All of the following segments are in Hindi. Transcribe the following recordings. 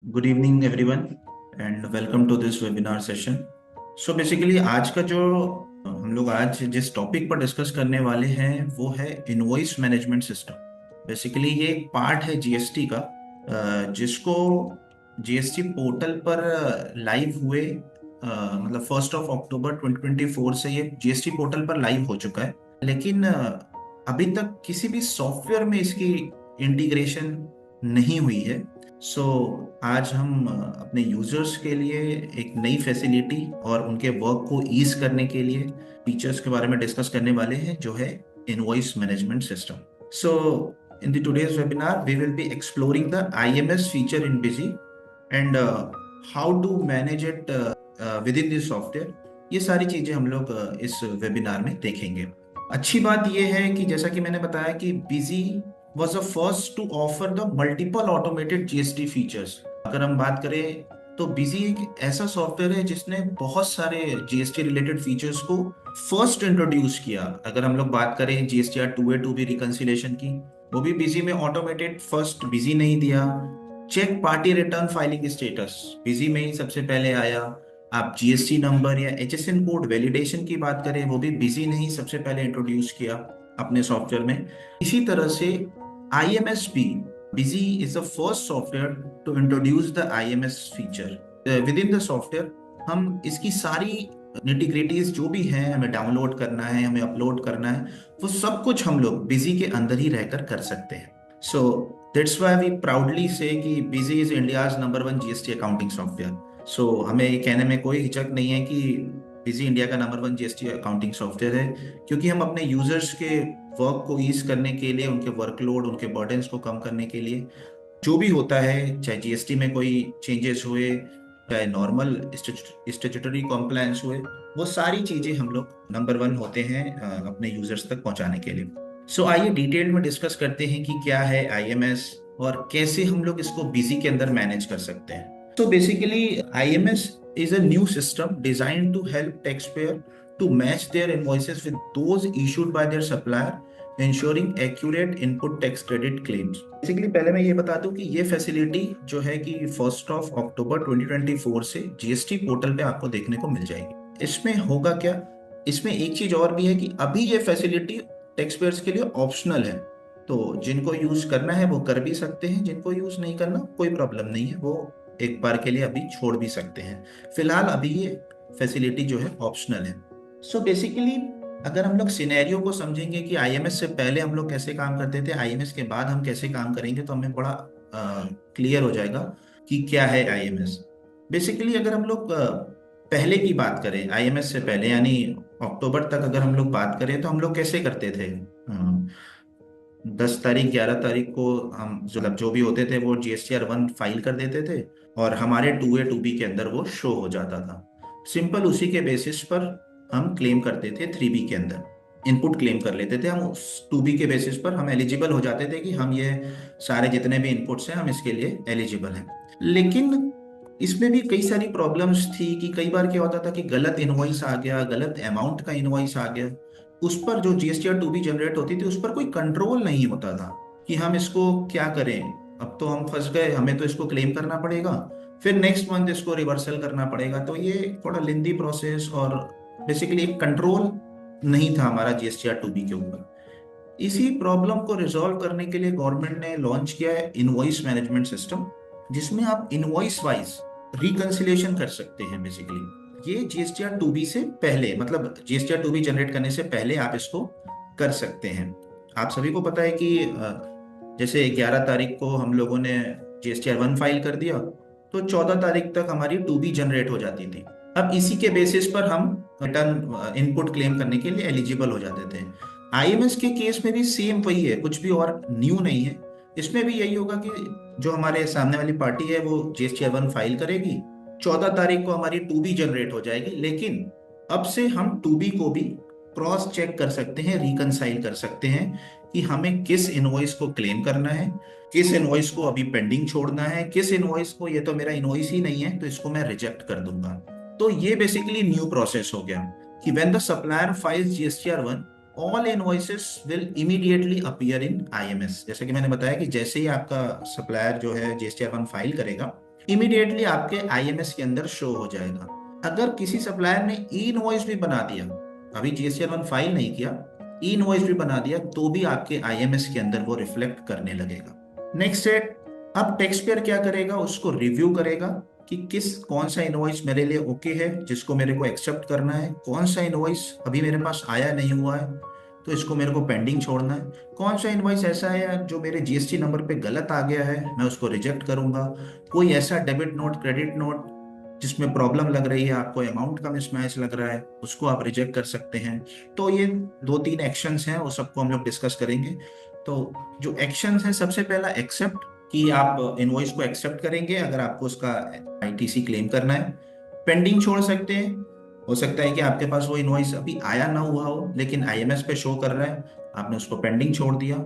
Good evening everyone and welcome to this webinar session. So basically आज का जो हम लोग आज जिस टॉपिक पर डिस्कस करने वाले हैं वो है इनवॉइस मैनेजमेंट सिस्टम। बेसिकली ये एक पार्ट है जीएसटी का, जिसको जीएसटी पोर्टल पर लाइव हुए मतलब 1 अक्टूबर 2024 से ये जीएसटी पोर्टल पर लाइव हो चुका है। लेकिन अभी तक किसी भी सॉफ्टवेयर में इसकी इंटीग्रेशन नहीं हुई है। सो आज हम अपने यूजर्स के लिए एक नई फैसिलिटी और उनके वर्क को ईज करने के लिए फीचर्स के बारे में डिस्कस करने वाले हैं, जो है invoice management system. So in the today's webinar we will be exploring the IMS feature in Busy and how to manage it with in this software. ये सारी चीजें हम लोग इस वेबिनार में देखेंगे। अच्छी बात यह है कि जैसा कि मैंने बताया कि busy was the first to offer the multiple automated GST features। अगर हम बात करें तो बिजी एक ऐसा सॉफ्टवेयर है जिसने बहुत सारे जीएसटी रिलेटेड फीचर्स को फर्स्ट इंट्रोड्यूस किया। अगर हम लोग बात करें जीएसटीआर 2A 2B रिकंसिलेशन की, वो भी बिजी में ऑटोमेटेड फर्स्ट बिजी नहीं दिया। Check party return filing status Busy में ही सबसे पहले आया। आप जीएसटी नंबर या एचएसएन कोड वैलिडेशन की बात करें, वो भी बिजी ने ही सबसे पहले इंट्रोड्यूस किया अपने सॉफ्टवेयर में। इसी तरह से IMSP, Busy is the first software to introduce the IMS feature। Within the software हम इसकी सारी निटिग्रिटीज जो भी हैं, हमें डाउनलोड करना है, हमें अपलोड करना है, वो सब कुछ हम लोग बिजी के अंदर ही रहकर कर सकते हैं। So that's why we proudly say कि Busy is India's number 1 GST accounting software. So हमें ये कहने में कोई हिचक नहीं है कि बिजी इंडिया का नंबर 1 जीएसटी अकाउंटिंग सॉफ्टवेयर है, क्योंकि हम अपने यूजर्स के वर्क को ईज करने के लिए, उनके वर्कलोड, उनके बर्डन्स को कम करने के लिए, जो भी होता है, चाहे जीएसटी में कोई चेंजेस हुए, चाहे नॉर्मल स्टैट्यूटरी कॉम्प्लायंस हुए, वो सारी चीजें हम लोग नंबर 1 होते हैं अपने यूजर्स तक पहुंचाने के लिए। सो आइए डिटेल में डिस्कस करते हैं कि क्या है आईएमएस और कैसे हम लोग इसको बिजी के अंदर मैनेज कर सकते हैं। So basically, IMS is a new system designed to help taxpayer to match their invoices with those issued by their supplier, ensuring accurate input tax credit claims। Basically, पहले मैं ये बता दूं कि ये फैसिलिटी जो है कि 1 अक्टूबर 2024 से जीएसटी पोर्टल पे आपको देखने को मिल जाएगी। इसमें होगा क्या, इसमें एक चीज और भी है कि अभी ये फैसिलिटी टैक्स पेयर्स के लिए ऑप्शनल है। तो जिनको यूज करना है वो कर भी सकते हैं, जिनको यूज नहीं करना कोई प्रॉब्लम नहीं है, वो एक बार के लिए अभी छोड़ भी सकते हैं। फिलहाल अभी ये फैसिलिटी जो है ऑप्शनल है। सो बेसिकली अगर हम लोग सिनेरियो को समझेंगे कि आईएमएस से पहले हम लोग कैसे काम करते थे, आईएमएस के बाद हम कैसे काम करेंगे, तो हमें बड़ा क्लियर हो जाएगा कि क्या है आईएमएस। बेसिकली अगर हम लोग पहले की बात करें, आईएमएस से पहले यानी अक्टूबर तक अगर हम लोग बात करें, तो हम लोग कैसे करते थे। 10 तारीख 11 तारीख को हम मतलब जो भी होते थे वो GSTR 1 फाइल कर देते थे और हमारे 2A 2B के अंदर वो शो हो जाता था। सिंपल उसी के बेसिस पर हम क्लेम करते थे, 3B के अंदर इनपुट क्लेम कर लेते थे हम। उस 2B के बेसिस पर हम एलिजिबल हो जाते थे कि हम ये सारे जितने भी इनपुट्स हैं हम इसके लिए एलिजिबल हैं। लेकिन इसमें भी कई सारी प्रॉब्लम्स थी कि कई बार क्या होता था कि गलत इनवॉइस आ गया, गलत अमाउंट का इनवॉइस आ गया, उस पर जो GSTR 2B जनरेट होती थी उस पर कोई कंट्रोल नहीं होता था कि हम इसको क्या करें। अब तो हम फंस गए, हमें तो इसको क्लेम करना पड़ेगा, फिर नेक्स्ट मंथ इसको रिवर्सल करना पड़ेगा। तो ये थोड़ा लेंदी प्रोसेस और बेसिकली एक कंट्रोल नहीं था हमारा GSTR 2B के ऊपर। इसी प्रॉब्लम को रिजॉल्व करने के लिए गवर्नमेंट ने लॉन्च किया है इनवॉइस मैनेजमेंट सिस्टम, जिसमें आप इनवॉइस वाइज रिकंसिलिएशन कर सकते हैं। बेसिकली ये GSTR 2B से पहले, मतलब GSTR 2B जनरेट करने से पहले आप इसको कर सकते हैं। आप सभी को पता है कि जैसे 11 तारीख को हम लोगों ने GSTR 1 फाइल कर दिया, तो 14 तारीख तक हमारी 2B जनरेट हो जाती थी। अब इसी के बेसिस पर हम रिटर्न इनपुट क्लेम करने के लिए एलिजिबल हो जाते थे। आईएमएस के केस में भी सेम वही है, कुछ भी और न्यू नहीं है। इसमें भी यही होगा कि जो हमारे सामने वाली पार्टी है वो GSTR 1 फाइल करेगी, 14 तारीख को हमारी 2B जनरेट हो जाएगी। लेकिन अब से हम 2B को भी क्रॉस चेक कर सकते हैं, रिकंसाइल कर सकते हैं कि हमें किस इनवॉइस को क्लेम करना है, किस इनवॉइस को अभी पेंडिंग छोड़ना है, किस इनवॉइस को ये तो मेरा इनवॉइस ही नहीं है तो इसको मैं रिजेक्ट कर दूंगा। तो ये बेसिकली न्यू प्रोसेस हो गया कि when the supplier files GSTR 1, all invoices will immediately appear in IMS. जैसे कि मैंने बताया कि जैसे ही आपका सप्लायर जो है GSTR 1 फाइल करेगा, इमीडिएटली आपके आईएमएस के अंदर शो हो जाएगा। अगर किसी सप्लायर ने ई इनवॉइस भी बना दिया, अभी जीएसटीआर 1 फाइल नहीं किया, ई इनवॉइस भी बना दिया, तो भी आपके आईएमएस के अंदर वो रिफ्लेक्ट करने लगेगा। नेक्स्ट है, अब टैक्स पेयर क्या करेगा, उसको रिव्यू करेगा कि कौन सा इनवॉइस मेरे लिए ओके है, जिसको मेरे को एक्सेप्ट करना है, कौन सा इनवॉइस अभी मेरे पास आया नहीं हुआ है तो इसको मेरे को पेंडिंग छोड़ना है, कौन सा इनवॉइस ऐसा है जो मेरे जीएसटी नंबर पे गलत आ गया है, मैं उसको रिजेक्ट करूंगा, कोई ऐसा डेबिट नोट, क्रेडिट नोट जिसमें प्रॉब्लम लग रही है, आपको अमाउंट का मिसमैच लग रहा है, उसको आप रिजेक्ट कर सकते हैं। तो ये 2-3 एक्शंस हैं, वो सबको हम लोग डिस्कस करेंगे। तो जो एक्शंस हैं, सबसे पहला एक्सेप्ट, कि आप इनवॉइस को एक्सेप्ट करेंगे अगर आपको उसका आईटीसी क्लेम करना है। पेंडिंग छोड़ सकते हैं, हो सकता है कि आपके पास वो इनवॉइस अभी आया ना हुआ हो लेकिन आईएमएस पे शो कर रहा है, आपने उसको पेंडिंग छोड़ दिया।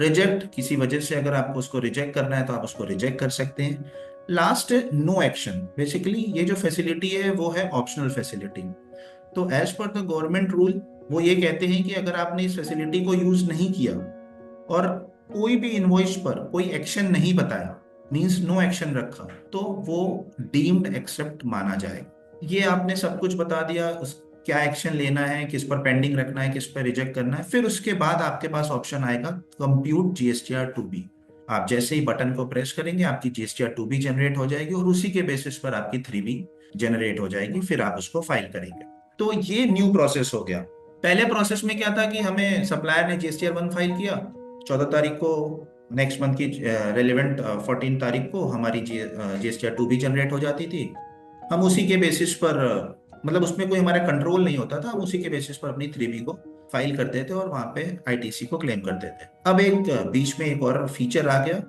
रिजेक्ट, किसी वजह से अगर आपको उसको रिजेक्ट करना है तो आप उसको रिजेक्ट कर सकते हैं। Last, no action. बेसिकली ये जो फैसिलिटी है वो है ऑप्शनल फैसिलिटी। तो as per the government rule वो ये कहते हैं कि अगर आपने इस फैसिलिटी को यूज नहीं किया और कोई भी इनवॉइस पर कोई एक्शन नहीं बताया, मींस नो एक्शन रखा, तो वो डीम्ड एक्सेप्ट माना जाएगा। ये आपने सब कुछ बता दिया, उस क्या एक्शन लेना है, किस पर पेंडिंग रखना है, किस पर रिजेक्ट करना है। फिर उसके बाद आपके पास ऑप्शन आएगा कंप्यूट जीएसटीआर 2B। आप जैसे ही बटन को प्रेस करेंगे आपकी जीएसटीआर 2B जनरेट हो जाएगी और उसी के बेसिस पर आपकी 3B जनरेट हो जाएगी, फिर आप उसको फाइल करेंगे। तो ये न्यू प्रोसेस हो गया। पहले प्रोसेस में क्या था कि हमें सप्लायर ने जीएसटीआर 1 फाइल किया 14 तारीख को, नेक्स्ट मंथ की रेलिवेंट 14 तारीख को हमारी जीएसटीआर 2B जनरेट हो जाती थी। हम उसी के बेसिस पर मतलब उसमें कोई हमारा कंट्रोल नहीं होता था, हम उसी के बेसिस पर अपनी 3B को फाइल करते थे और वहां पे आईटीसी को क्लेम करते थे। अब एक बीच में एक और फीचर आ गया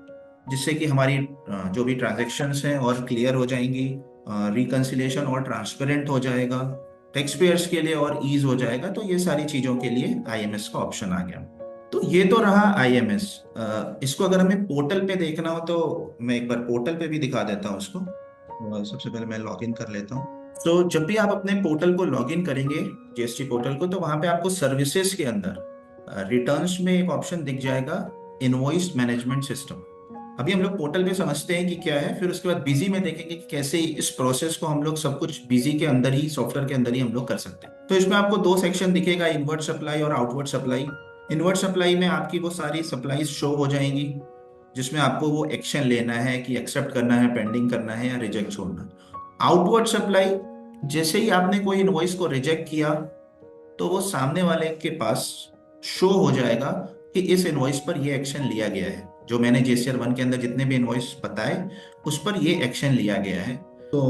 जिससे कि हमारी जो भी ट्रांजेक्शन्स हैं और क्लियर हो जाएंगी, रिकंसिलिएशन और ट्रांसपेरेंट हो जाएगा, टैक्स पेयर्स के लिए और ईज हो जाएगा। तो ये सारी चीजों के लिए आईएमएस का ऑप्शन आ गया। तो ये तो रहा आईएमएस। इसको अगर हमें पोर्टल पे देखना हो तो मैं एक बार पोर्टल पे भी दिखा देता हूँ उसको। सबसे पहले मैं लॉगिन कर लेता हूँ। तो जब भी आप अपने पोर्टल को लॉगिन करेंगे, जीएसटी पोर्टल को, तो वहां पे आपको सर्विसेज के अंदर रिटर्न्स में एक ऑप्शन दिख जाएगा, इनवॉइस मैनेजमेंट सिस्टम। अभी हम लोग पोर्टल पे समझते हैं कि क्या है, फिर उसके बाद बिजी में देखेंगे कि कैसे इस प्रोसेस को हम लोग सब कुछ बिजी के अंदर ही, सॉफ्टवेयर के अंदर ही हम लोग कर सकते हैं। तो इसमें आपको 2 सेक्शन दिखेगा, इनवर्ट सप्लाई और आउटवर्ड सप्लाई। इनवर्ट सप्लाई में आपकी वो सारी सप्लाईज शो हो जाएंगी जिसमें आपको वो एक्शन लेना है कि एक्सेप्ट करना है, पेंडिंग करना है या रिजेक्ट छोड़ना। आउटवर्ड सप्लाई, जैसे ही आपने कोई इनवॉइस को रिजेक्ट किया तो वो सामने वाले के पास शो हो जाएगा कि इस इनवॉइस पर ये एक्शन लिया गया है, जो मैंने जीएसटीआर 1 के अंदर जितने भी इनवॉइस बताए उस पर ये एक्शन लिया गया है। तो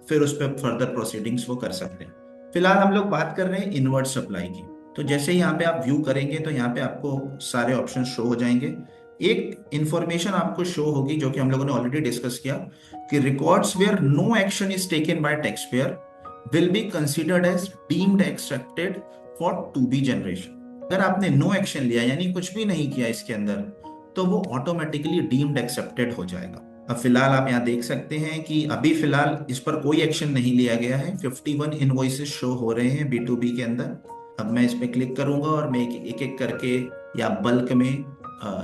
फिर उस पर फर्दर प्रोसीडिंग्स वो कर सकते हैं। फिलहाल हम लोग बात कर रहे हैं इनवर्ट सप्लाई की। तो जैसे ही यहाँ पे आप व्यू करेंगे तो यहाँ पे आपको सारे ऑप्शन शो हो जाएंगे। एक इंफॉर्मेशन आपको शो होगी जो कि हम लोगों ने ऑलरेडी डिस्कस किया कि records where no action is taken by tax payer will be considered as deemed accepted for to be generation। अगर आपने नो एक्शन लिया यानी कुछ भी नहीं किया इसके अंदर, तो वो ऑटोमेटिकली डीम्ड एक्सेप्टेड हो जाएगा। अब फिलहाल आप यहाँ देख सकते हैं कि अभी फिलहाल इस पर कोई एक्शन नहीं लिया गया है। 51 इनवॉइसेस शो हो रहे हैं B2B के अंदर। अब मैं इस पर क्लिक करूंगा और मैं एक एक करके या बल्क में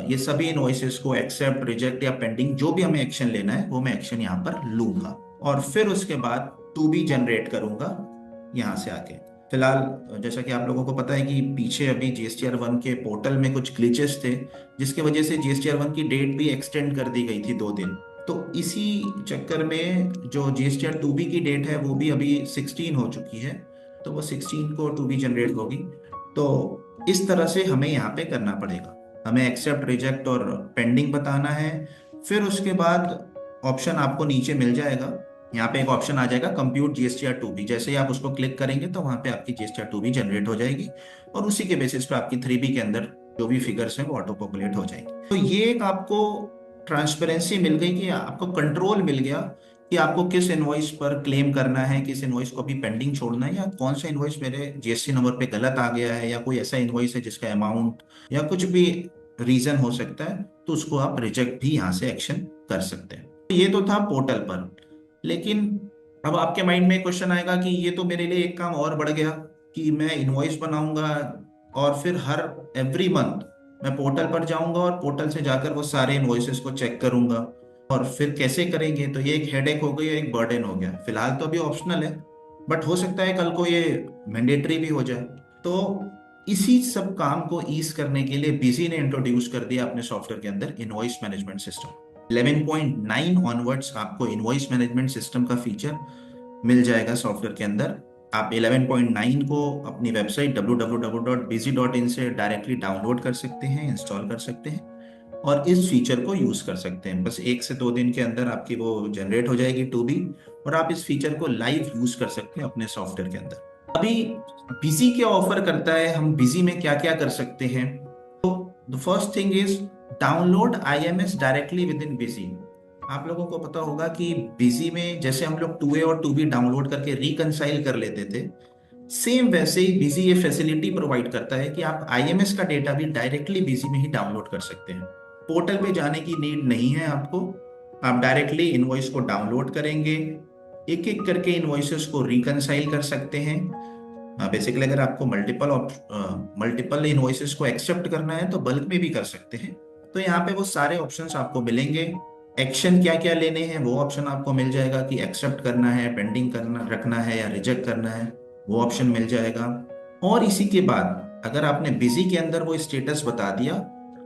ये सभी इनवॉइसेस को एक्सेप्ट, रिजेक्ट या पेंडिंग जो भी हमें एक्शन लेना है वो मैं एक्शन यहाँ पर लूंगा और फिर उसके बाद 2B जनरेट करूंगा यहाँ से आके। फिलहाल जैसा कि आप लोगों को पता है कि पीछे अभी जीएसटीआर 1 के पोर्टल में कुछ ग्लिचेस थे जिसकी वजह से जीएसटीआर 1 की डेट भी एक्सटेंड कर दी गई थी 2 दिन। तो इसी चक्कर में जो जीएसटीआर 2B की डेट है वो भी अभी 16 हो चुकी है, तो वो 16 को 2B जनरेट होगी। तो इस तरह से हमें यहाँ पे करना पड़ेगा, हमें एक्सेप्ट, रिजेक्ट और पेंडिंग बताना है। फिर उसके बाद ऑप्शन आपको नीचे मिल जाएगा, यहाँ पे एक ऑप्शन आ जाएगा कंप्यूट जीएसटीआर 2B। जैसे ही आप उसको क्लिक करेंगे तो वहां पे आपकी जीएसटीआर 2B जनरेट हो जाएगी और उसी के बेसिस पे आपकी 3B के अंदर जो भी फिगर्स हैं वो ऑटो पॉपुलेट हो जाएंगे। तो ये एक आपको ट्रांसपेरेंसी मिल गई कि आपको कंट्रोल मिल गया कि आपको किस इनवॉइस पर क्लेम करना है, किस इनवॉइस को भी पेंडिंग छोड़ना है, या कौन सा इनवॉइस मेरे जीएसटी नंबर पे गलत आ गया है, या कोई ऐसा इनवॉइस है जिसका अमाउंट या कुछ भी रीजन हो सकता है तो उसको आप रिजेक्ट भी यहाँ से एक्शन कर सकते हैं। तो ये तो था पोर्टल पर। लेकिन अब आपके माइंड में क्वेश्चन आएगा कि ये तो मेरे लिए एक काम और बढ़ गया कि मैं इनवॉइस बनाऊंगा और फिर हर एवरी मंथ मैं पोर्टल पर जाऊंगा और पोर्टल से जाकर वो सारे इनवॉइसेस को चेक करूंगा और फिर कैसे करेंगे, तो ये एक हेडेक हो गई और एक बर्डन हो गया। फिलहाल तो अभी ऑप्शनल है, बट हो सकता है कल को ये मैंडेटरी भी हो जाए। तो इसी सब काम को ईज करने के लिए बिजी ने इंट्रोड्यूस कर दिया अपने सॉफ्टवेयर के अंदर इनवॉइस मैनेजमेंट सिस्टम। 11.9 ऑनवर्ड्स आपको इनवॉइस मैनेजमेंट सिस्टम का फीचर मिल जाएगा सॉफ्टवेयर के अंदर। आप 11.9 को अपनी वेबसाइट www.busy.in से डायरेक्टली डाउनलोड कर सकते हैं, इंस्टॉल कर सकते हैं और इस फीचर को यूज कर सकते हैं। बस 1 से 2 दिन के अंदर आपकी वो जनरेट हो जाएगी 2B, और आप इस फीचर को लाइव यूज कर सकते हैं अपने सॉफ्टवेयर के अंदर। अभी बिजी क्या ऑफर करता है, हम बिजी में क्या क्या कर सकते हैं। तो the first thing is download IMS directly with in busy. आप लोगों को पता होगा कि बिजी में जैसे हम लोग 2A और 2B डाउनलोड करके रिकंसाइल कर लेते थे, सेम वैसे ही बिजी ये फैसिलिटी प्रोवाइड करता है कि आप IMS का डेटा भी डायरेक्टली बिजी में ही डाउनलोड कर सकते हैं। पोर्टल पे जाने की नीड नहीं है आपको, आप डायरेक्टली इनवॉइस को डाउनलोड करेंगे, एक एक करके इनवॉइसेस को रिकंसाइल कर सकते हैं। बेसिकली अगर आपको मल्टीपल इनवॉइसेस को एक्सेप्ट करना है तो बल्क में भी कर सकते हैं। तो यहाँ पे वो सारे ऑप्शंस आपको मिलेंगे। एक्शन क्या क्या लेने हैं वो ऑप्शन आपको मिल जाएगा कि एक्सेप्ट करना है, पेंडिंग करना रखना है या रिजेक्ट करना है, वो ऑप्शन मिल जाएगा। और इसी के बाद अगर आपने बिजी के अंदर वो स्टेटस बता दिया,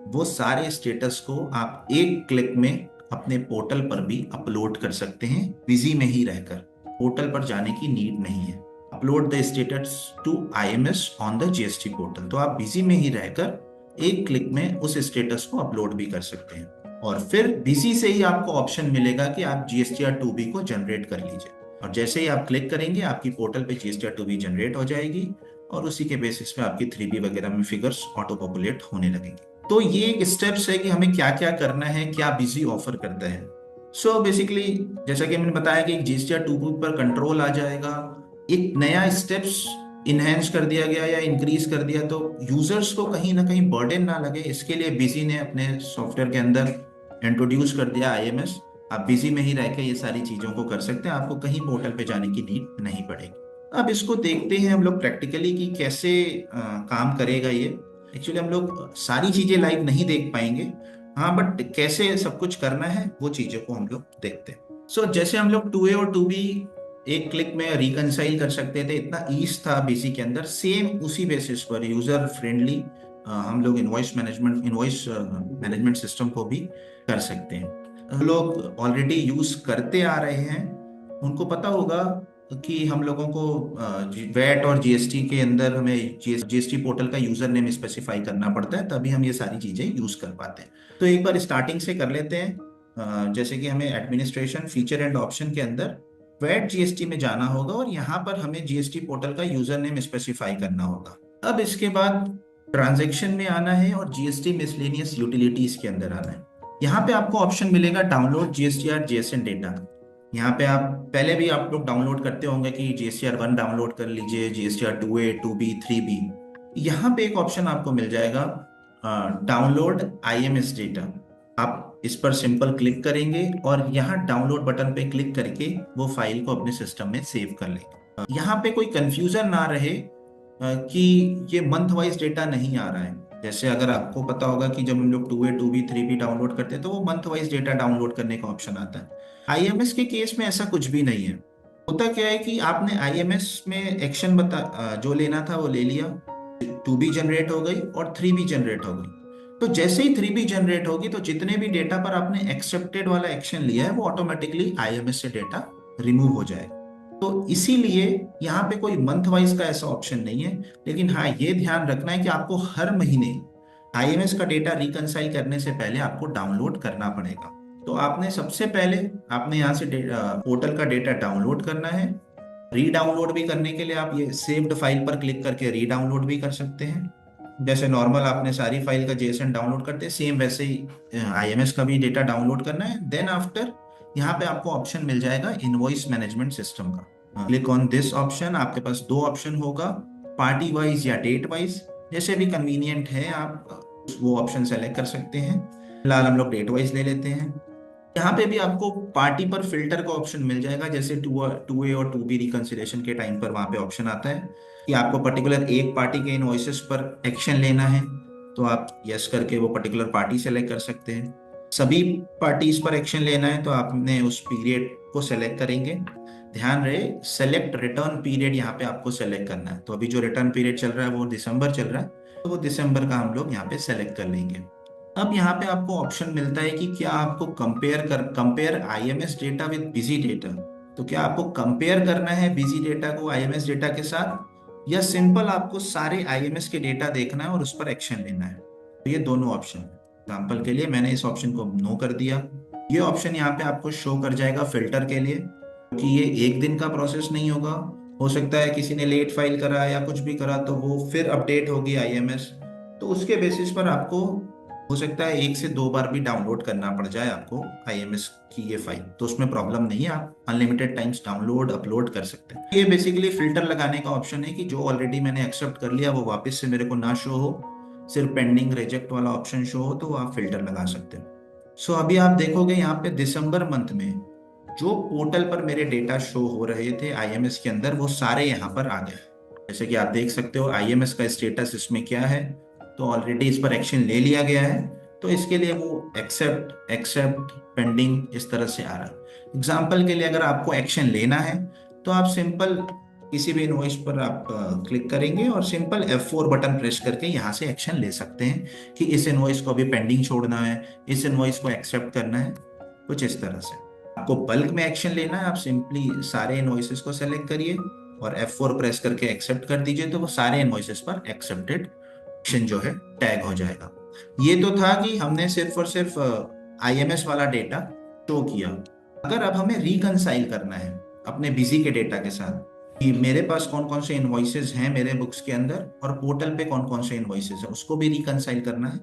वो सारे स्टेटस को आप एक क्लिक में अपने पोर्टल पर भी अपलोड कर सकते हैं, बिजी में ही रहकर। पोर्टल पर जाने की नीड नहीं है। Upload the status to IMS on the GST portal. तो आप बिजी में ही रहकर एक क्लिक में उस स्टेटस को अपलोड भी कर सकते हैं, और फिर बिजी से ही आपको ऑप्शन मिलेगा कि आप GSTR 2B को जनरेट कर लीजिए। और जैसे ही आप क्लिक करेंगे आपकी पोर्टल पे GSTR 2B जनरेट हो जाएगी, और उसी के बेसिस पे आपकी 3B वगैरह में फिगर्स ऑटो पॉपुलेट होने लगेंगे। तो ये एक स्टेप्स है कि हमें क्या क्या करना है, क्या बिजी ऑफर करता है। सो बेसिकली जैसा कि मैंने बताया कि GSTR 2B पर कंट्रोल आ जाएगा, एक नया स्टेप्स इनहेंस कर दिया गया या इंक्रीज कर दिया, तो यूजर्स को कहीं ना कहीं बर्डन ना लगे, इसके लिए बिजी ने अपने सॉफ्टवेयर के अंदर इंट्रोड्यूस कर दिया IMS। आप बिजी में ही रह के ये सारी चीजों को कर सकते हैं, आपको कहीं पोर्टल पे जाने की नीड नहीं पड़ेगी। अब इसको देखते हैं हम लोग प्रैक्टिकली कि कैसे काम करेगा ये। एक्चुअली हम लोग सारी चीजें लाइव नहीं देख पाएंगे, हाँ, बट कैसे सब कुछ करना है वो चीजों को हम लोग देखते हैं। सो जैसे हम लोग 2A और 2B एक क्लिक में रिकंसाइल कर सकते थे, इतना ईज था बिजी के अंदर, सेम उसी बेसिस पर यूजर फ्रेंडली हम लोग इनवॉइस मैनेजमेंट सिस्टम को भी कर सकते हैं। लोग ऑलरेडी यूज करते आ रहे हैं, उनको पता होगा कि हम लोगों को वैट और GST के अंदर हमें GST पोर्टल का यूजर नेम स्पेसिफाई करना पड़ता है, तभी हम ये सारी चीजें यूज कर पाते हैं। तो एक बार स्टार्टिंग से कर लेते हैं। जैसे कि हमें एडमिनिस्ट्रेशन फीचर एंड ऑप्शन के अंदर वैट GST में जाना होगा, और यहाँ पर हमें GST पोर्टल का यूजर नेम स्पेसिफाई करना होगा। अब इसके बाद ट्रांजेक्शन में आना है और GST मिसलेनियस यूटिलिटीज के अंदर आना है। यहाँ पे आपको ऑप्शन मिलेगा डाउनलोड GSTR JSON डेटा। यहाँ पे आप पहले भी आप लोग डाउनलोड करते होंगे कि GSTR 1 डाउनलोड कर लीजिए, GSTR 2A 2B 3B। यहाँ पे एक ऑप्शन आपको मिल जाएगा डाउनलोड IMS डेटा। आप इस पर सिंपल क्लिक करेंगे और यहाँ डाउनलोड बटन पे क्लिक करके वो फाइल को अपने सिस्टम में सेव कर लेंगे। यहाँ पे कोई कंफ्यूजन ना रहे कि ये मंथ वाइज डेटा नहीं आ रहा है। जैसे अगर आपको पता होगा कि जब हम लोग 2A 2B 3B डाउनलोड करते हैं तो वो मंथ वाइज डेटा डाउनलोड करने का ऑप्शन आता है। IMS के केस में ऐसा कुछ भी नहीं है। होता क्या है कि आपने IMS में एक्शन जो लेना था वो ले लिया, 2B जनरेट हो गई और 3B जनरेट हो गई। तो जैसे ही 3B जनरेट होगी तो जितने भी डेटा पर आपने एक्सेप्टेड वाला एक्शन लिया है वो ऑटोमेटिकली IMS से डेटा रिमूव हो जाएगा। तो इसीलिए यहाँ पे कोई मंथ वाइज का ऐसा ऑप्शन नहीं है, लेकिन हाँ ये ध्यान रखना है कि आपको हर महीने IMS का डेटा रिकंसाइल करने से पहले आपको डाउनलोड करना पड़ेगा। तो आपने सबसे पहले आपने यहाँ से पोर्टल का डेटा डाउनलोड करना है। रीडाउनलोड भी करने के लिए आप ये सेव्ड फाइल पर क्लिक करके रीडाउनलोड भी कर सकते हैं। जैसे नॉर्मल आपने सारी फाइल का JSON डाउनलोड करते हैं, सेम वैसे ही IMS का भी डेटा डाउनलोड करना है। देन आफ्टर यहाँ पे आपको ऑप्शन मिल जाएगा इनवॉइस मैनेजमेंट सिस्टम का। Click on this option. आपके पास 2 ऑप्शन होगा, पार्टी वाइज या डेट वाइज, जैसे भी कन्वीनियंट है आप वो ऑप्शन सेलेक्ट कर सकते हैं। फिलहाल हम लोग डेट वाइज ले लेते हैं। यहाँ पे भी आपको पार्टी पर फिल्टर का ऑप्शन मिल जाएगा, जैसे 2A और 2B रिकंसिलिएशन के टाइम पर वहां पे ऑप्शन आता है कि आपको पर्टिकुलर एक पार्टी के इनवॉइसेस पर एक्शन लेना है, तो आप यस करके वो पर्टिकुलर पार्टी सेलेक्ट कर सकते हैं। सभी पार्टीज पर एक्शन लेना है तो आपने उस पीरियड को सेलेक्ट करेंगे। ध्यान रहे, सेलेक्ट रिटर्न पीरियड यहाँ पे आपको सेलेक्ट करना है। तो अभी जो रिटर्न पीरियड चल रहा है वो दिसंबर चल रहा है, तो वो दिसंबर का हम लोग यहाँ पे सेलेक्ट कर लेंगे। अब यहाँ पे आपको ऑप्शन मिलता है कि क्या आपको compare IMS data with busy data. तो क्या आपको कंपेयर करना है बिजी डेटा को आईएमएस डेटा के साथ, या सिंपल आपको सारे आईएमएस के डेटा देखना है और उस पर एक्शन लेना है। तो ये दोनों ऑप्शन है। एग्जाम्पल के लिए मैंने इस ऑप्शन को नो कर दिया। ये ऑप्शन यहाँ पे आपको शो कर जाएगा फिल्टर के लिए, क्योंकि ये एक दिन का प्रोसेस नहीं होगा। हो सकता है किसी ने लेट फाइल करा या कुछ भी करा तो वो फिर अपडेट होगी आईएमएस, तो उसके बेसिस पर आपको हो सकता है 1 से 2 बार भी डाउनलोड करना पड़ जाए आपको आईएमएस की ये फाइल। तो उसमें प्रॉब्लम नहीं है, आप अनलिमिटेड टाइम्स डाउनलोड अपलोड कर सकते हैं। ये बेसिकली फिल्टर लगाने का ऑप्शन है कि जो ऑलरेडी मैंने एक्सेप्ट कर लिया वो वापस से मेरे को ना शो हो, सिर्फ पेंडिंग रिजेक्ट वाला ऑप्शन शो हो, तो आप फिल्टर लगा सकते हैं। सो अभी आप देखोगे यहाँ पे दिसंबर मंथ में जो पोर्टल पर मेरे डेटा शो हो रहे थे आईएमएस के अंदर, वो सारे यहाँ पर आ गए। जैसे कि आप देख सकते हो आईएमएस का स्टेटस इसमें क्या है, तो ऑलरेडी इस पर एक्शन ले लिया गया है। तो इसके लिए वो एक्सेप्ट एक्सेप्ट पेंडिंग इस तरह से आ रहा है। एग्जाम्पल के लिए अगर आपको एक्शन लेना है तो आप सिंपल किसी भी इनवॉइस पर आप क्लिक करेंगे और सिंपल F4 बटन प्रेस करके यहाँ से एक्शन ले सकते हैं कि इस इनवॉइस को अभी पेंडिंग छोड़ना है, इस इनवॉइस को एक्सेप्ट करना है, कुछ इस तरह से। आपको बल्क में एक्शन लेना है, आप सिंपली सारे इनवॉइसेस को सेलेक्ट करिए और F4 प्रेस करके एक्सेप्ट कर दीजिए, तो वो सारे इनवॉइसेस पर एक्सेप्टेड एक्शन जो है टैग हो जाएगा। ये तो था कि हमने सिर्फ और सिर्फ आईएमएस वाला डेटा शो किया। अगर अब हमें रिकंसाइल करना है अपने बिजी के डेटा के साथ कि मेरे पास कौन कौन से इनवॉइसेस हैं मेरे बुक्स के अंदर और पोर्टल पे कौन कौन से इनवॉइसेस हैं, उसको भी रिकंसाइल करना है,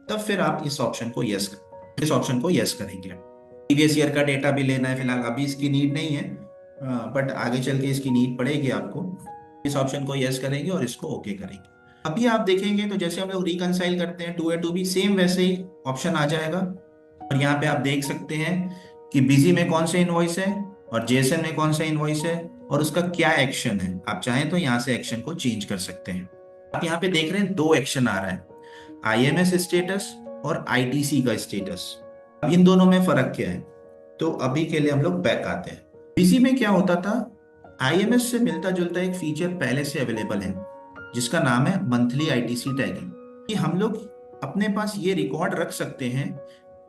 तब फिर आप इस ऑप्शन को यस करेंगे। प्रीवियस ईयर का डेटा भी लेना है, फिलहाल अभी इसकी नीड नहीं है, बट आगे चल के इसकी नीड पड़ेगी आपको। इस ऑप्शन को यस करेंगे और इसको ओके करेंगे। अभी आप देखेंगे तो जैसे हम लोग रिकंसाइल करते हैं 2A to B, सेम वैसे ही ऑप्शन आ जाएगा। और यहाँ पे आप देख सकते हैं कि बिजी में कौन से इनवॉइस है और जेसन में कौन सा इनवॉइस है और उसका क्या एक्शन है। आप चाहें तो यहाँ से एक्शन को चेंज कर सकते हैं। आप यहाँ पे देख रहे हैं 2 एक्शन आ रहा है, आईएमएस स्टेटस और आईटीसी का स्टेटस। अब इन दोनों में फर्क क्या है, तो अभी के लिए हम लोग बैक आते हैं। बिजी में क्या होता था, आईएमएस से मिलता जुलता एक फीचर पहले से अवेलेबल है जिसका नाम है मंथली आईटीसी टैगिंग। कि हम लोग अपने पास ये रिकॉर्ड रख सकते हैं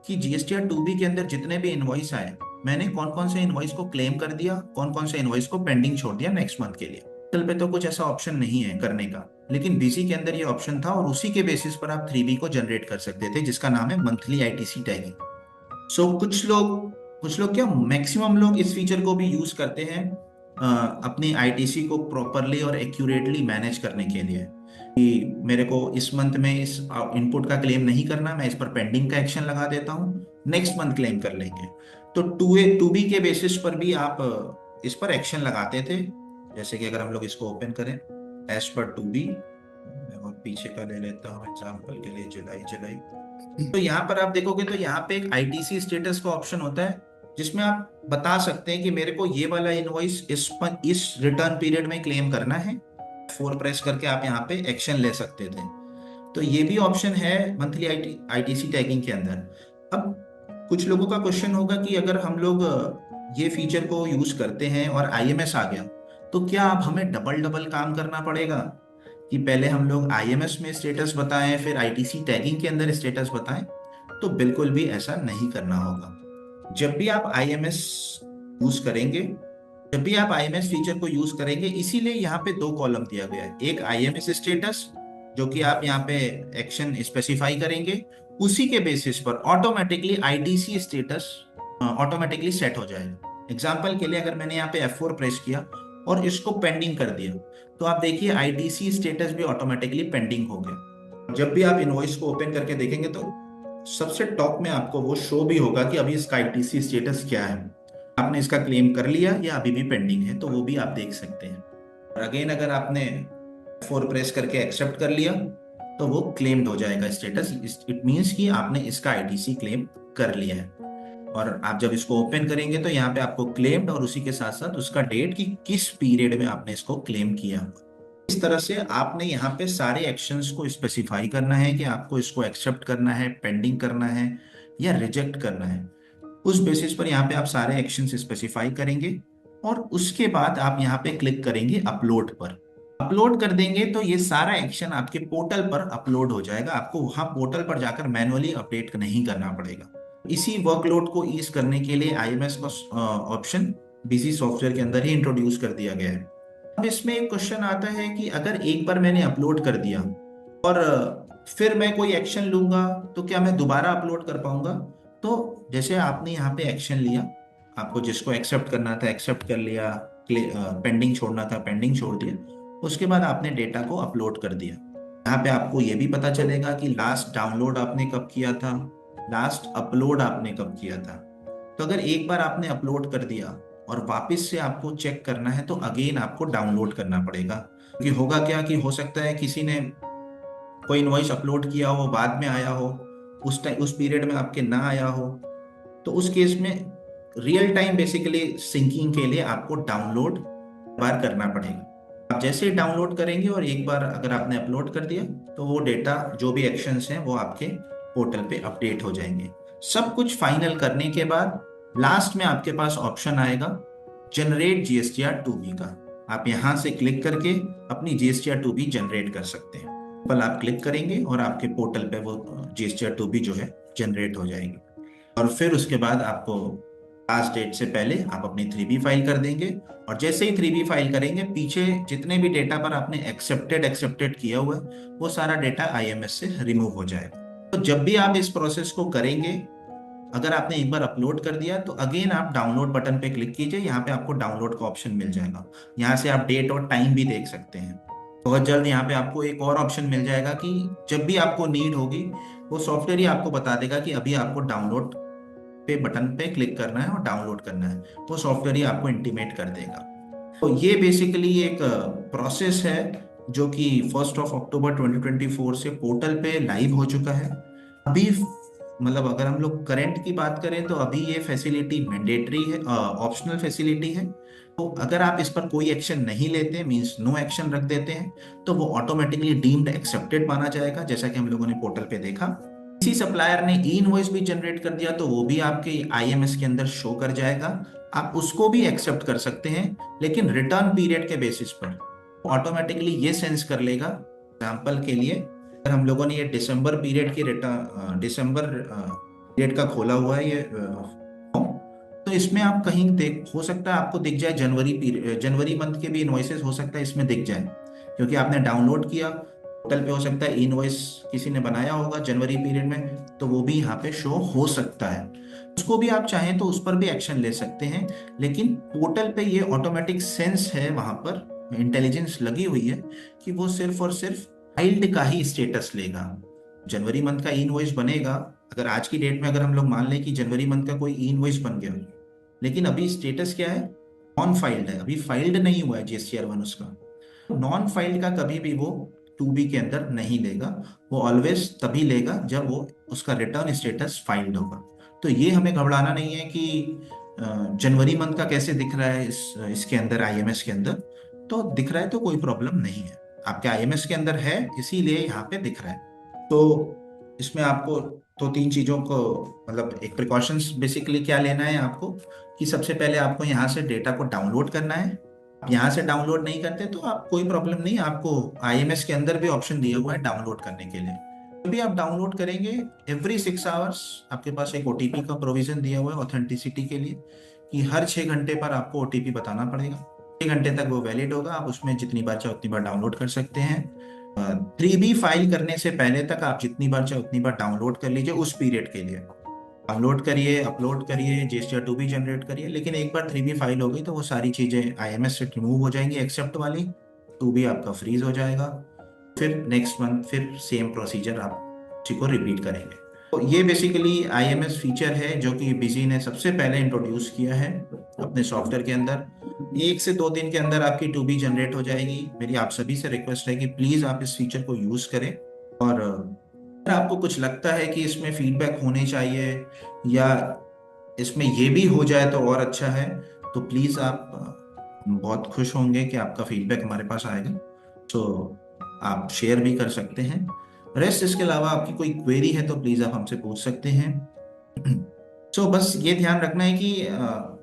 कि जीएसटीआर 2B के अंदर जितने भी इनवॉइस आए, मैंने कौन कौन से इनवॉइस को क्लेम कर दिया, कौन कौन से इनवॉइस को पेंडिंग छोड़ दिया नेक्स्ट मंथ के लिए। कल पे तो कुछ ऐसा ऑप्शन नहीं है करने का, लेकिन बीसी के अंदर ये ऑप्शन था और उसी के बेसिस पर आप 3B को जनरेट कर सकते थे जिसका नाम है मंथली आईटीसी टैगिंग। सो कुछ लोग क्या, मैक्सिमम लोग इस फीचर को भी यूज करते हैं अपनी आईटीसी को प्रॉपरली और एक्यूरेटली मैनेज करने के लिए, कि मेरे को इस मंथ में इस इनपुट का क्लेम नहीं करना, मैं इस पर पेंडिंग का एक्शन लगा देता हूँ, नेक्स्ट मंथ क्लेम कर लेंगे। तो 2B के बेसिस पर भी आप इस पर एक्शन लगाते थे। जैसे कि अगर हम लोग इसको ओपन करें एज पर 2B, मैं और पीछे का ले लेता हूँ एग्जाम्पल के लिए, जुलाई। तो यहाँ पर आप देखोगे तो यहाँ पे एक आईटीसी स्टेटस का ऑप्शन होता है जिसमें आप बता सकते हैं कि मेरे को ये वाला इनवॉइस इस रिटर्न पीरियड में क्लेम करना है। 4 प्रेस करके आप यहाँ पे एक्शन ले सकते थे। तो ये भी ऑप्शन है मंथली आईटीसी टैगिंग के अंदर। अब कुछ लोगों का क्वेश्चन होगा कि अगर हम लोग ये फीचर को यूज करते हैं और आईएमएस आ गया तो क्या अब हमें डबल डबल काम करना पड़ेगा, कि पहले हम लोग आईएमएस में स्टेटस बताएं फिर आईटीसी टैगिंग के अंदर स्टेटस बताएं। तो बिल्कुल भी ऐसा नहीं करना होगा। जब भी आप आईएमएस यूज करेंगे, जब भी आप आईएमएस फीचर को यूज करेंगे, इसीलिए यहाँ पे 2 कॉलम दिया गया है। एक आईएमएस स्टेटस जो कि आप यहाँ पे एक्शन स्पेसिफाई करेंगे, उसी के बेसिस पर automatically ITC status automatically set हो जाएगा। एग्जाम्पल के लिए अगर मैंने यहाँ पे F4 प्रेस किया और इसको पेंडिंग कर दिया, तो आप देखिए आईटीसी स्टेटस भी ऑटोमेटिकली पेंडिंग हो गया। जब भी आप इनवॉइस को ओपन करके देखेंगे तो सबसे टॉप में आपको वो शो भी होगा कि अभी इसका आईटीसी स्टेटस क्या है, आपने इसका क्लेम कर लिया या अभी भी पेंडिंग है, तो वो भी आप देख सकते हैं। और अगेन अगर आपने 4 प्रेस करके एक्सेप्ट कर लिया तो वो क्लेम्ड हो जाएगा स्टेटस। इट मींस कि आपने इसका आईटीसी क्लेम कर लिया है। और आप जब इसको ओपन करेंगे तो यहाँ पे आपको क्लेम्ड और उसी के साथ साथ उसका डेट कि किस पीरियड में आपने इसको क्लेम किया। इस तरह से आपने यहाँ पे सारे एक्शंस को स्पेसिफाई करना है कि आपको इसको एक्सेप्ट करना है, पेंडिंग करना है, या रिजेक्ट करना है। उस बेसिस पर यहाँ पे आप सारे एक्शंस स्पेसिफाई करेंगे और उसके बाद आप यहाँ पे क्लिक करेंगे अपलोड पर। अपलोड कर देंगे तो ये सारा एक्शन आपके पोर्टल पर अपलोड हो जाएगा, आपको वहां पोर्टल पर जाकर मैनुअली अपडेट नहीं करना पड़ेगा। इसी वर्कलोड को ईज करने के लिए आईएमएस का ऑप्शन बिजी सॉफ्टवेयर के अंदर ही इंट्रोड्यूस कर दिया गया है। अब इसमें एक क्वेश्चन आता है कि अगर एक बार मैंने अपलोड कर दिया और फिर मैं कोई एक्शन लूंगा तो क्या मैं दोबारा अपलोड कर पाऊंगा? तो जैसे आपने यहाँ पे एक्शन लिया, आपको जिसको एक्सेप्ट करना था एक्सेप्ट कर लिया, पेंडिंग छोड़ना था पेंडिंग छोड़ दिया, उसके बाद आपने डेटा को अपलोड कर दिया। यहाँ पे आपको ये भी पता चलेगा कि लास्ट डाउनलोड आपने कब किया था, लास्ट अपलोड आपने कब किया था। तो अगर एक बार आपने अपलोड कर दिया और वापस से आपको चेक करना है तो अगेन आपको डाउनलोड करना पड़ेगा। क्योंकि होगा क्या कि हो सकता है किसी ने कोई इनवॉइस अपलोड किया हो, बाद में आया हो, उस टाइम उस पीरियड में आपके ना आया हो, तो उस केस में रियल टाइम बेसिकली सिंकिंग के लिए आपको डाउनलोड बार करना पड़ेगा। आप जैसे ही डाउनलोड करेंगे और एक बार अगर आपने अपलोड कर दिया तो वो डेटा जो भी एक्शंस हैं वो आपके पोर्टल पे अपडेट हो जाएंगे। सब कुछ फाइनल करने के बाद लास्ट में आपके पास ऑप्शन आएगा जनरेट जीएसटीआर 2B का। आप यहां से क्लिक करके अपनी जीएसटीआर 2B जनरेट कर सकते हैं। पल आप क्लिक करेंगे और आपके पोर्टल पे वो जीएसटीआर 2B जो है जनरेट हो जाएगी। और फिर उसके बाद आपको लास्ट डेट से पहले आप अपनी 3B फाइल कर देंगे और जैसे ही 3B फाइल करेंगे पीछे जितने भी डेटा पर आपने एक्सेप्टेड किया हुआ है वो सारा डेटा आईएमएस से रिमूव हो जाएगा। तो जब भी आप इस प्रोसेस को करेंगे, अगर आपने एक बार अपलोड कर दिया तो अगेन आप डाउनलोड बटन पे क्लिक कीजिए, यहाँ पे आपको डाउनलोड का ऑप्शन मिल जाएगा। यहाँ से आप डेट और टाइम भी देख सकते हैं। बहुत जल्द यहाँ पे आपको एक और ऑप्शन मिल जाएगा कि जब भी आपको नीड होगी वो सॉफ्टवेयर ही आपको बता देगा कि अभी आपको डाउनलोड पे बटन पे क्लिक करना है और डाउनलोड करना है, वो सॉफ्टवेयर ही आपको इंटीमेट कर देगा। तो ये बेसिकली एक प्रोसेस है जो कि 1 अक्टूबर 2024 से पोर्टल पे लाइव हो चुका है। अभी मतलब अगर हम लोग करंट की बात करें तो अभी ये फैसिलिटी मैंडेटरी है, ऑप्शनल फैसिलिटी है। तो अगर आप इस पर कोई एक्शन नहीं लेते, मींस नो एक्शन रख देते हैं, तो वो ऑटोमेटिकली डीम्ड एक्सेप्टेड माना जाएगा, जैसा कि हम लोगों ने पोर्टल पे देखा। किसी सप्लायर ने ई इनवॉइस भी जनरेट कर दिया तो वो भी आपके आईएमएस के अंदर शो कर जाएगा। आप उसको भी एक्सेप्ट कर सकते हैं, लेकिन रिटर्न पीरियड के बेसिस पर ऑटोमेटिकली ये सेंस कर लेगा। एग्जाम्पल के लिए अगर हम लोगों ने ये दिसंबर पीरियड की दिसंबर पीरियड का खोला हुआ है ये फॉर्म, तो इसमें आप कहीं देख, हो सकता है आपको दिख जाए जनवरी मंथ के भी इनवॉइसेस हो सकता है इसमें दिख जाए, क्योंकि आपने डाउनलोड किया पोर्टल पे। हो सकता है इनवॉइस किसी ने बनाया होगा जनवरी पीरियड में, तो वो भी यहाँ पे शो हो सकता है। उसको भी आप चाहें तो उस पर भी एक्शन ले सकते हैं, लेकिन पोर्टल पे ये ऑटोमेटिक सेंस है, वहां पर इंटेलिजेंस लगी हुई है कि वो सिर्फ और सिर्फ फाइल्ड का ही स्टेटस लेगा। जनवरी मंथ का ई इनवॉइस बनेगा, अगर आज की डेट में अगर हम लोग मान लें कि जनवरी मंथ का कोई ई इनवॉइस बन गया, लेकिन अभी स्टेटस क्या है, नॉन फाइल्ड है, अभी फाइल्ड नहीं हुआ है जीएसटीआर 1 उसका। नॉन फाइल्ड का कभी भी वो 2B के अंदर नहीं लेगा, वो ऑलवेज तभी लेगा जब वो उसका रिटर्न स्टेटस फाइल्ड होगा। तो ये हमें घबराना नहीं है कि जनवरी मंथ का कैसे दिख रहा है इसके अंदर आईएमएस के अंदर। तो दिख रहा है तो कोई प्रॉब्लम नहीं है, आपके आईएमएस के अंदर है इसीलिए यहाँ पे दिख रहा है। तो इसमें आपको तो तीन चीजों को मतलब एक प्रिकॉशंस बेसिकली क्या लेना है आपको, कि सबसे पहले आपको यहाँ से डेटा को डाउनलोड करना है। आप यहाँ से डाउनलोड नहीं करते तो आप कोई प्रॉब्लम नहीं, आपको आईएमएस के अंदर भी ऑप्शन दिया हुआ है डाउनलोड करने के लिए। जब भी आप डाउनलोड करेंगे एवरी 6 आवर्स आपके पास एक ओटीपी का प्रोविजन दिया हुआ है ऑथेंटिसिटी के लिए, कि हर 6 घंटे पर आपको ओटीपी बताना पड़ेगा। 6 घंटे तक वो वैलिड होगा, आप उसमें जितनी बार चाहे उतनी बार डाउनलोड कर सकते हैं। 3B फाइल करने से पहले तक आप जितनी बार चाहे उतनी बार डाउनलोड कर लीजिए उस पीरियड के लिए। डाउनलोड करिए, अपलोड करिए, जीएसटीआर 2B जनरेट करिए, लेकिन एक बार 3B फाइल हो गई तो वो सारी चीजें आईएमएस से रिमूव हो जाएंगी एक्सेप्ट वाली, 2B आपका फ्रीज हो जाएगा। फिर नेक्स्ट मंथ फिर सेम प्रोसीजर आप उसी को रिपीट करेंगे। तो ये बेसिकली आईएमएस फीचर है जो कि बिजी ने सबसे पहले इंट्रोड्यूस किया है अपने सॉफ्टवेयर के अंदर। 1 से 2 दिन के अंदर आपकी 2B जनरेट हो जाएगी। मेरी आप सभी से रिक्वेस्ट है कि प्लीज आप इस फीचर को यूज करें, और अगर आपको कुछ लगता है कि इसमें फीडबैक होने चाहिए या इसमें ये भी हो जाए तो और अच्छा है, तो प्लीज आप बहुत खुश होंगे कि आपका फीडबैक हमारे पास आएगा। तो आप शेयर भी कर सकते हैं। रेस्ट इसके अलावा आपकी कोई क्वेरी है तो प्लीज आप हमसे पूछ सकते हैं। बस ये ध्यान रखना है कि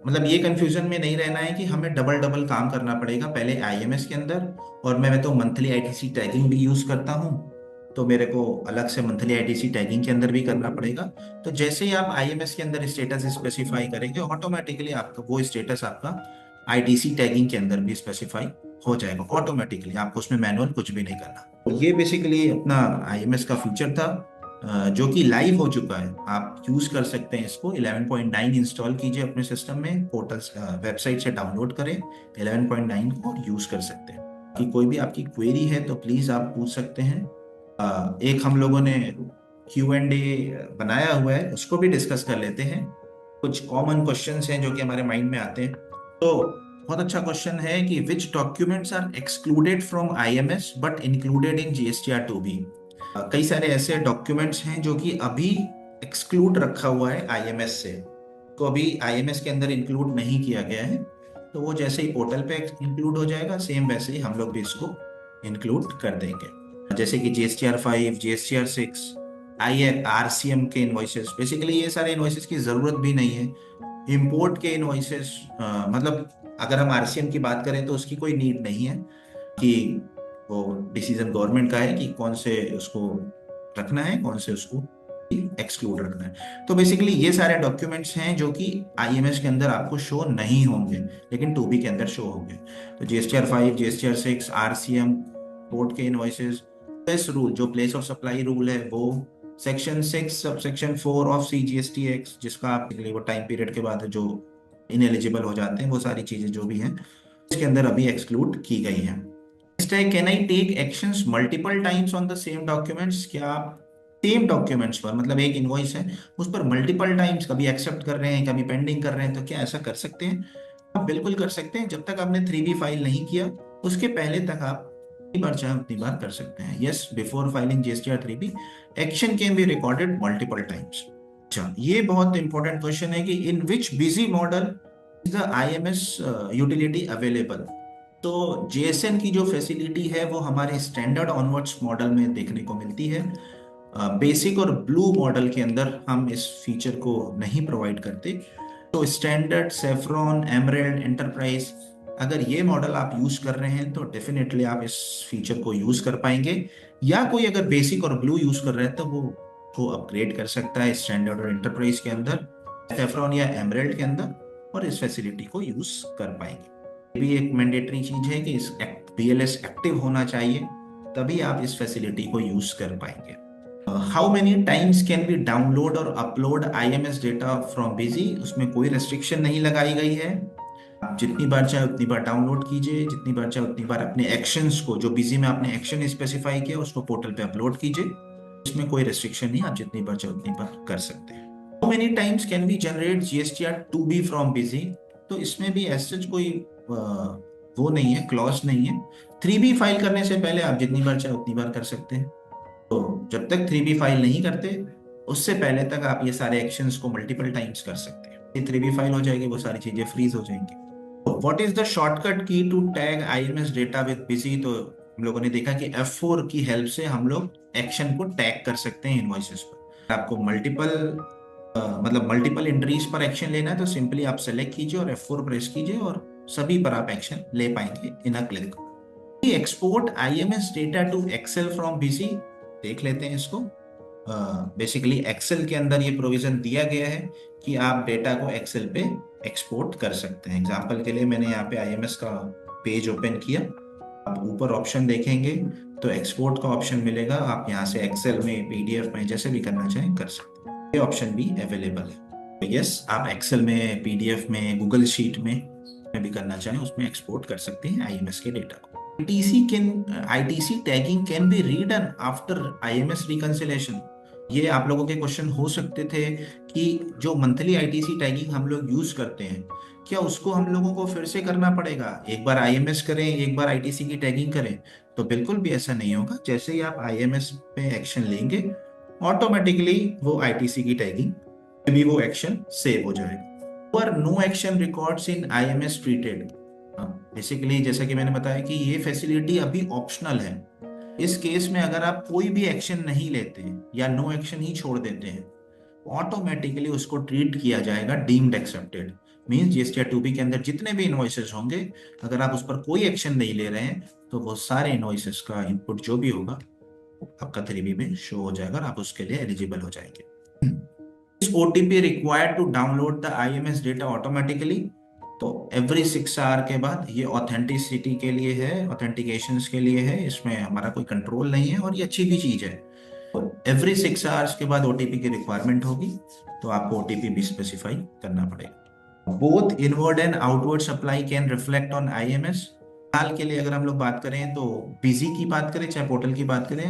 मतलब ये कंफ्यूजन में नहीं रहना है कि हमें डबल डबल काम करना पड़ेगा पहले आईएमएस के अंदर। और मैं तो मंथली आईटीसी टैगिंग भी यूज करता हूँ, तो मेरे को अलग से मंथली आईटीसी टैगिंग के अंदर भी करना पड़ेगा। तो जैसे ही आप आईएमएस के अंदर स्टेटस स्पेसिफाई करेंगे, ऑटोमेटिकली आपका वो स्टेटस आपका आईटीसी टैगिंग के अंदर भी स्पेसिफाई हो जाएगा ऑटोमेटिकली। आपको उसमें मैनुअल कुछ भी नहीं करना। तो ये बेसिकली अपना आईएमएस का फीचर था, जो कि लाइव हो चुका है। आप यूज कर सकते हैं इसको। 11.9 इंस्टॉल कीजिए अपने सिस्टम में, पोर्टल वेबसाइट से डाउनलोड करें 11.9 को और यूज कर सकते हैं। कि कोई भी आपकी क्वेरी है तो प्लीज आप पूछ सकते हैं। एक हम लोगों ने Q&A बनाया हुआ है, उसको भी डिस्कस कर लेते हैं। कुछ कॉमन क्वेश्चंस हैं जो कि हमारे माइंड में आते हैं। तो बहुत अच्छा क्वेश्चन है कि which documents are excluded from IMS but included in GSTR 2B। कई सारे ऐसे डॉक्यूमेंट्स हैं जो कि अभी एक्सक्लूड रखा हुआ है आईएमएस से, तो अभी आईएमएस के अंदर इंक्लूड नहीं किया गया है। तो वो जैसे ही पोर्टल पे इंक्लूड हो जाएगा, सेम वैसे ही हम लोग भी इसको इंक्लूड कर देंगे। जैसे कि GSTR 5, GSTR 6, IRCM के इनवॉइसेस। बेसिकली ये सारे इनवॉइसेस की जरूरत भी नहीं है। इंपोर्ट के इनवॉइसेस, मतलब अगर हम आरसीएम की बात करें तो उसकी कोई नीड नहीं है, कि वो डिसीजन गवर्नमेंट का है कि कौन से उसको रखना है, कौन से उसको एक्सक्लूड रखना है। तो बेसिकली ये सारे डॉक्यूमेंट्स हैं जो कि आईएमएस के अंदर आपको शो नहीं होंगे, लेकिन 2B के अंदर शो होंगे। तो GSTR 5, GSTR 6, आरसीएम, पोर्ट के इनवॉइसेस, प्लेस रूल जो प्लेस ऑफ सप्लाई रूल है वो, section 6 sub section 4 of CGST जिसका आप वो टाइम पीरियड के बाद है जो इनएलिजिबल हो जाते हैं, वो सारी चीजें जो भी हैं इसके अंदर अभी एक्सक्लूड की गई हैं। नेक्स्ट है, can I take actions multiple times on the same documents. क्या आप सेम डॉक्यूमेंट्स पर, मतलब एक इनवॉइस है उस पर मल्टीपल टाइम्स कभी एक्सेप्ट कर रहे हैं कभी पेंडिंग कर रहे हैं, तो क्या ऐसा कर सकते हैं? आप बिल्कुल कर सकते हैं। जब तक आपने 3B फाइल नहीं किया उसके पहले तक आप जितनी बार चाहे उतनी बार कर सकते हैं। Yes, before filing GSTR 3B action can be recorded multiple times. अच्छा, ये बहुत इंपॉर्टेंट क्वेश्चन है कि in which Busy model is the IMS utility available. तो JSN की जो फैसिलिटी है वो हमारे स्टैंडर्ड ऑनवर्ड्स मॉडल में देखने को मिलती है। बेसिक और ब्लू मॉडल के अंदर हम इस फीचर को नहीं प्रोवाइड करते। तो स्टैंडर्ड, सेफ्रॉन, एमरेल्ड, एंटरप्राइज, अगर ये मॉडल आप यूज कर रहे हैं तो डेफिनेटली आप इस फीचर को यूज कर पाएंगे। या कोई अगर बेसिक और ब्लू यूज कर रहे हैं तो वो को अपग्रेड कर सकता है स्टैंडर्ड और एंटरप्राइज के अंदर, सेफ्रॉन या एमरेल्ड के अंदर, और इस फैसिलिटी को यूज कर पाएंगे। ये भी एक मैंडेटरी चीज है कि इस BLS एक्टिव होना चाहिए, तभी आप इस फैसिलिटी को यूज कर पाएंगे। How many times can be download और upload IMS data from Busy. उसमें कोई रेस्ट्रिक्शन नहीं लगाई गई है। आप जितनी बार चाहे उतनी बार डाउनलोड कीजिए, जितनी बार चाहे उतनी बार अपने एक्शंस को, जो बिजी में आपने एक्शन स्पेसिफाई किया उसको पोर्टल पे अपलोड कीजिए। इसमें कोई रेस्ट्रिक्शन नहीं, आप जितनी बार चाहे उतनी बार कर सकते हैं। How many times can B generate GSTR 2B from busy. तो इसमें भी ऐसे कोई वो नहीं है, क्लॉज नहीं है। 3B फाइल करने से पहले आप जितनी बार चाहे उतनी बार कर सकते हैं। तो जब तक 3B फाइल नहीं करते उससे पहले तक आप ये सारे एक्शंस को मल्टीपल टाइम्स कर सकते हैं। ये 3B फाइल हो जाएगी, वो सारी चीजें फ्रीज हो जाएंगी। What is the shortcut key to tag IMS data with Busy. तो हम लोगों ने देखा कि F4 की हेल्प से हम लोग एक्शन को टैग कर सकते हैं इनवॉइसेस पर। आपको मतलब मल्टीपल एंट्रीज पर एक्शन लेना है तो सिंपली आप सेलेक्ट कीजिए और F4 प्रेस कीजिए और सभी पर आप एक्शन ले पाएंगे in a click. Export IMS data to Excel from Busy, देख लेते हैं इसको। बेसिकली एक्सेल के अंदर ये प्रोविजन दिया गया है कि आप डेटा को एक्सेल पे एक्सपोर्ट कर सकते हैं। एग्जांपल के लिए मैंने यहाँ पे IMS का पेज ओपन किया। आप ऊपर ऑप्शन देखेंगे तो एक्सपोर्ट का ऑप्शन मिलेगा। आप यहाँ से एक्सेल में, PDF में, जैसे भी करना चाहें कर सकते हैं। ये ऑप्शन भी अवेलेबल है। तो यस, आप एक्सेल में, PDF में, गूगल शीट में भी करना चाहें उसमें एक्सपोर्ट कर सकते हैं IMS के डेटा को। ITC tagging can be redone after IMS reconciliation। ये आप लोगों के क्वेश्चन हो सकते थे कि जो मंथली ITC टैगिंग हम लोग यूज करते हैं, क्या उसको हम लोगों को फिर से करना पड़ेगा? एक बार IMS करें, एक बार ITC की टैगिंग करें? तो बिल्कुल भी ऐसा नहीं होगा। जैसे ही आप IMS पे एक्शन लेंगे ऑटोमेटिकली वो ITC की टैगिंग भी वो एक्शन सेव हो जाएगा। और no action records in IMS treated. Basically जैसा कि मैंने बताया कि ये फैसिलिटी अभी ऑप्शनल है। इस केस में अगर आप कोई भी एक्शन नहीं लेते या नो एक्शन ही छोड़ देते हैं ऑटोमेटिकली उसको ट्रीट किया जाएगा deemed accepted. Means GST 2B के अंदर जितने भी इनवॉइसेस होंगे, अगर आप उस पर कोई एक्शन नहीं ले रहे हैं तो वो सारे इनवॉइसेस का इनपुट जो भी होगा आपका 3B में शो हो जाएगा और आप उसके लिए एलिजिबल हो जाएंगे। Is OTP required to download the IMS data automatically. तो एवरी 6 आवर के बाद, ये ऑथेंटिसिटी के लिए है, ऑथेंटिकेशन के लिए है, इसमें हमारा कोई कंट्रोल नहीं है और ये अच्छी भी चीज है। एवरी 6 आवर्स के बाद ओटीपी की रिक्वायरमेंट होगी तो आपको ओटीपी भी स्पेसिफाई करना पड़ेगा। Both inward and outward supply can reflect on IMS. हाल के लिए अगर हम लोग बात करें तो बिजी की बात करें, चाहे पोर्टल की बात करें,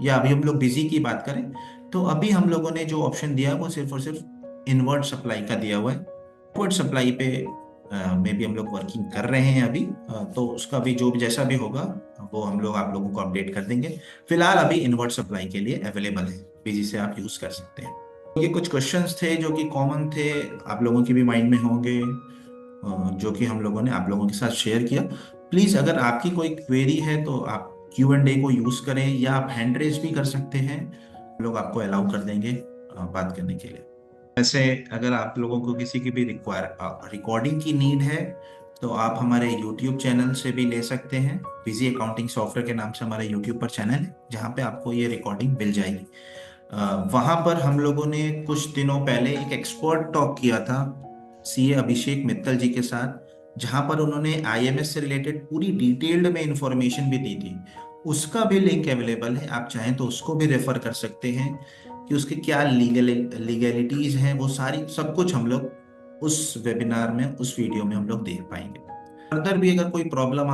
या अभी हम लोग बिजी की बात करें, तो अभी हम लोगों ने जो ऑप्शन दिया वो सिर्फ और सिर्फ इनवर्ड सप्लाई का दिया हुआ है। आउटवर्ड सप्लाई पे में भी हम लोग वर्किंग कर रहे हैं अभी, तो उसका भी जो भी जैसा भी होगा वो हम लोग आप लोगों को अपडेट कर देंगे। फिलहाल अभी इनवर्ड सप्लाई के लिए अवेलेबल है, बिजी से आप यूज कर सकते हैं। ये कुछ क्वेश्चंस थे जो कि कॉमन थे, आप लोगों के भी माइंड में होंगे, जो कि हम लोगों ने आप लोगों के साथ शेयर किया। प्लीज अगर आपकी कोई क्वेरी है तो आप Q&A को यूज करें या आप हैंड रेज भी कर सकते हैं, लोग आपको अलाउ कर देंगे बात करने के लिए। वैसे अगर आप लोगों को किसी की भी रिकॉर्डिंग की नीड है तो आप हमारे YouTube चैनल से भी ले सकते हैं। बिजी अकाउंटिंग सॉफ्टवेयर के नाम से हमारे YouTube पर चैनल है जहाँ पे आपको ये रिकॉर्डिंग मिल जाएगी। वहां पर हम लोगों ने कुछ दिनों पहले एक एक्सपर्ट टॉक किया था सीए अभिषेक मित्तल जी के साथ, जहां पर उन्होंने आईएमएस से रिलेटेड पूरी डिटेल्ड में इंफॉर्मेशन भी दी थी। उसका भी लिंक अवेलेबल है, आप चाहें तो उसको भी रेफर कर सकते हैं कि उसके क्या लीगलिटीज हैं, वो सारी सब कुछ हम लोग उस वेबिनार में, उस वीडियो में हम लोग देख पाएंगे। फर्दर भी अगर कोई प्रॉब्लम